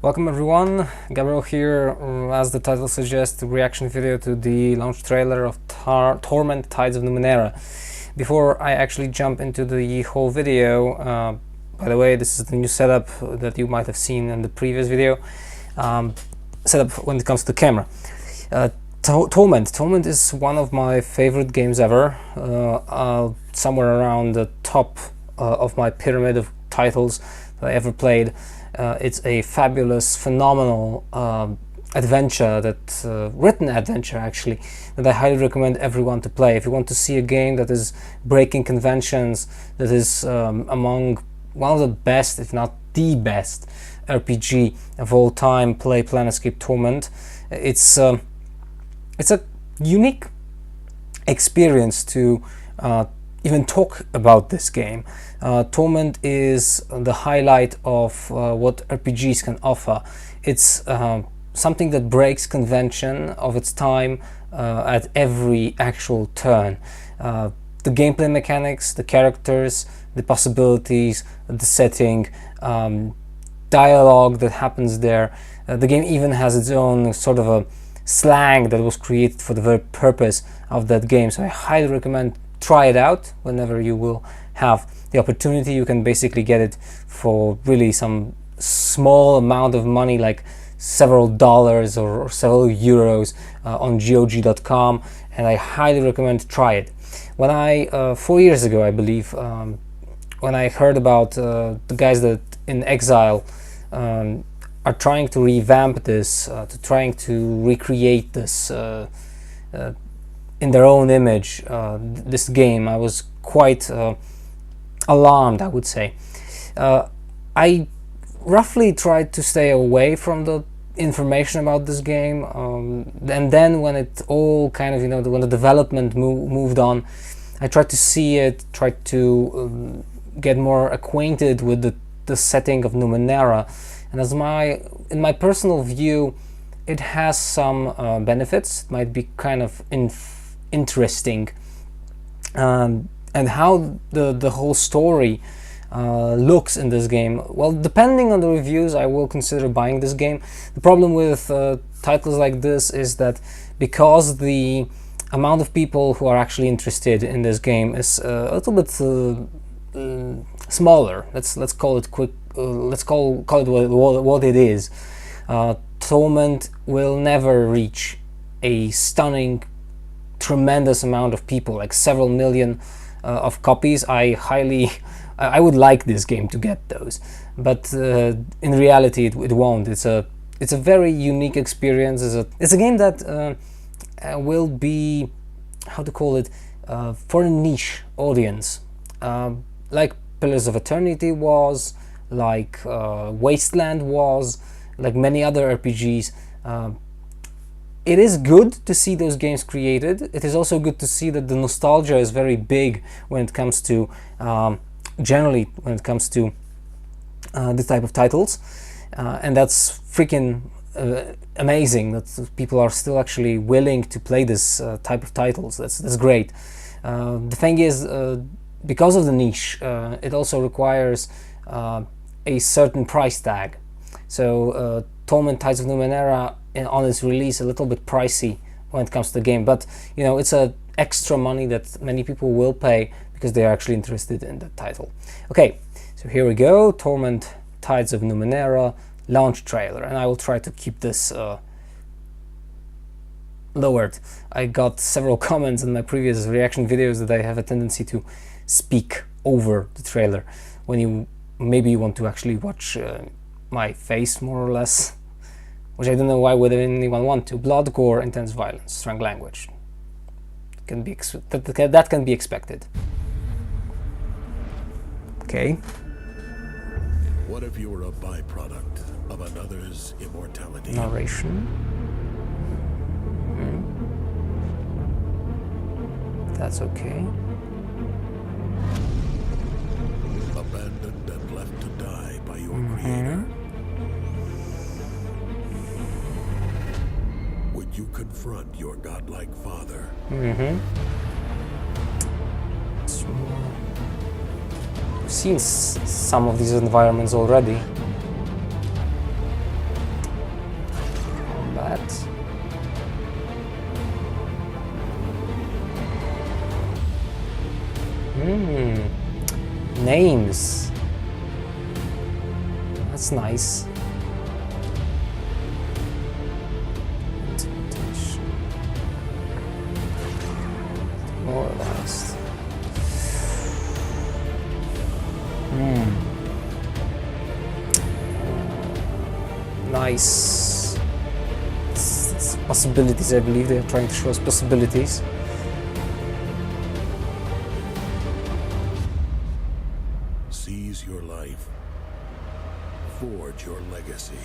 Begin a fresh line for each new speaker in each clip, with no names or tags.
Welcome everyone, Gabriel here, as the title suggests, reaction video to the launch trailer of Torment Tides of Numenera. Before I actually jump into the whole video, by the way, this is the new setup that you might have seen in the previous video, setup when it comes to camera. Torment is one of my favorite games ever, somewhere around the top of my pyramid of titles that I ever played. It's a fabulous, phenomenal adventure, written adventure actually, that I highly recommend everyone to play. If you want to see a game that is breaking conventions, that is among one of the best, if not the best, RPG of all time, play Planescape Torment. It's a unique experience to even talk about this game. Torment is the highlight of what RPGs can offer. It's something that breaks convention of its time at every actual turn. The gameplay mechanics, the characters, the possibilities, the setting, dialogue that happens there. The game even has its own sort of a slang that was created for the very purpose of that game. So I highly recommend try it out whenever you will have the opportunity. You can basically get it for really some small amount of money, like several dollars or several euros on GOG.com, and I highly recommend try it. When I 4 years ago, I believe, when I heard about the guys that in Exile are trying to revamp this, trying to recreate this in their own image, this game, I was quite alarmed, I would say. I roughly tried to stay away from the information about this game, and then when it all kind of, when the development moved on, I tried to see it, tried to get more acquainted with the setting of Numenera, and in my personal view, it has some benefits. It might be kind of interesting, and how the whole story looks in this game. Well, depending on the reviews, I will consider buying this game. The problem with titles like this is that because the amount of people who are actually interested in this game is a little bit smaller. Let's call it quick. Let's call it what it is. Torment will never reach a stunning, tremendous amount of people, like several million of copies. I would like this game to get those, but in reality it won't. It's a very unique experience. It's a game that will be, how to call it, for a niche audience, like Pillars of Eternity was, like Wasteland was, like many other RPGs. It is good to see those games created. It is also good to see that the nostalgia is very big when it comes to, generally when it comes to this type of titles, and that's freaking amazing that people are still actually willing to play this type of titles. That's great. The thing is, because of the niche, it also requires a certain price tag. So Torment Tides of Numenera on its release a little bit pricey when it comes to the game, but it's a extra money that many people will pay because they are actually interested in the title. Okay, so here we go, Torment Tides of Numenera launch trailer, and I will try to keep this lowered. I got several comments in my previous reaction videos that I have a tendency to speak over the trailer when maybe you want to actually watch my face, more or less, which I don't know why would anyone want to. Blood, gore, intense violence, strong language. That can be expected. Okay.
What if you were a byproduct of another's immortality?
Narration. That's okay.
Abandoned and left to die by your creator. Would you confront your godlike father?
I've seen some of these environments already. names. That's nice. Intimidation. Demoralized. Nice. It's possibilities, I believe they are trying to show us possibilities.
Seize your life. Forge your legacy.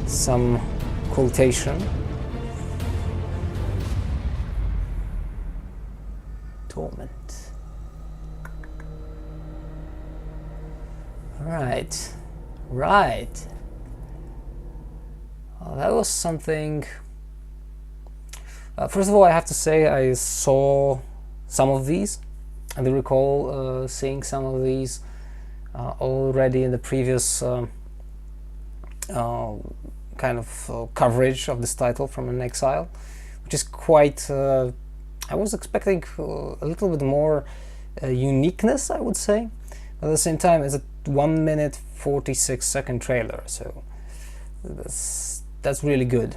Some quotation. Torment. Right. Right. Well, that was something. First of all, I have to say I saw some of these. I do recall seeing some of these already in the previous kind of coverage of this title from An Exile, which is quite. I was expecting a little bit more uniqueness, I would say. But at the same time, it's a 1 minute 46-second trailer, so that's really good.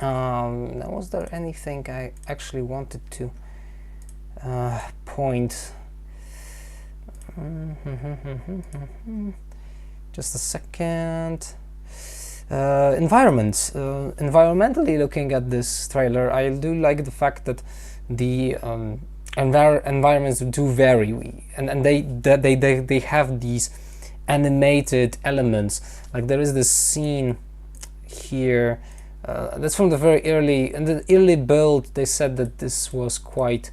Now, was there anything I actually wanted to point? Just a second. Environments. Environmentally looking at this trailer, I do like the fact that the environments do vary, and they have these animated elements. Like there is this scene here that's from the very early, in the early build. They said that this was quite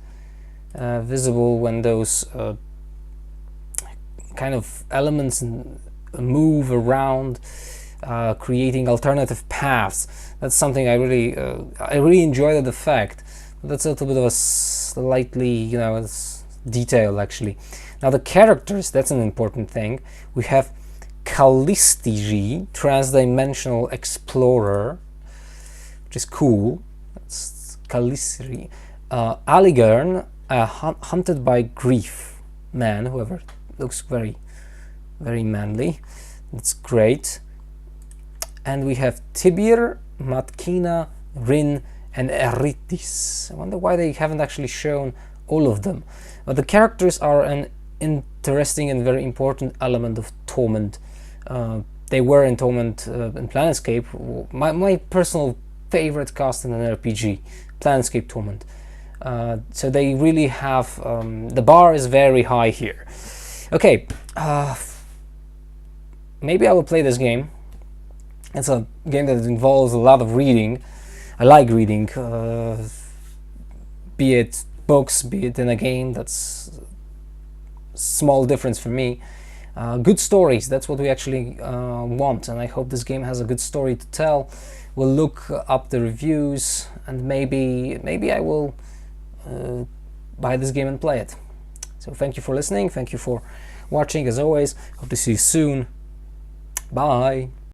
visible when those kind of elements move around, creating alternative paths. That's something I really enjoy the fact. That's a little bit of a slightly, you know, it's detail actually. Now the characters, that's an important thing. We have Kalistiji, Transdimensional Explorer, which is cool. That's Kalistiji. Aligarn, Hunted by Grief man, whoever, looks very, very manly. That's great. And we have Tibir, Matkina, Rin, and Eritis. I wonder why they haven't actually shown all of them. But the characters are an interesting and very important element of Torment. They were in Torment in Planescape. My personal favorite cast in an RPG, Planescape Torment. So they really have, the bar is very high here. Okay, maybe I will play this game. It's a game that involves a lot of reading. I like reading, be it books, be it in a game. That's small difference for me. Good stories, that's what we actually want, and I hope this game has a good story to tell. We'll look up the reviews, and maybe I will buy this game and play it. So thank you for listening, thank you for watching as always. Hope to see you soon. Bye.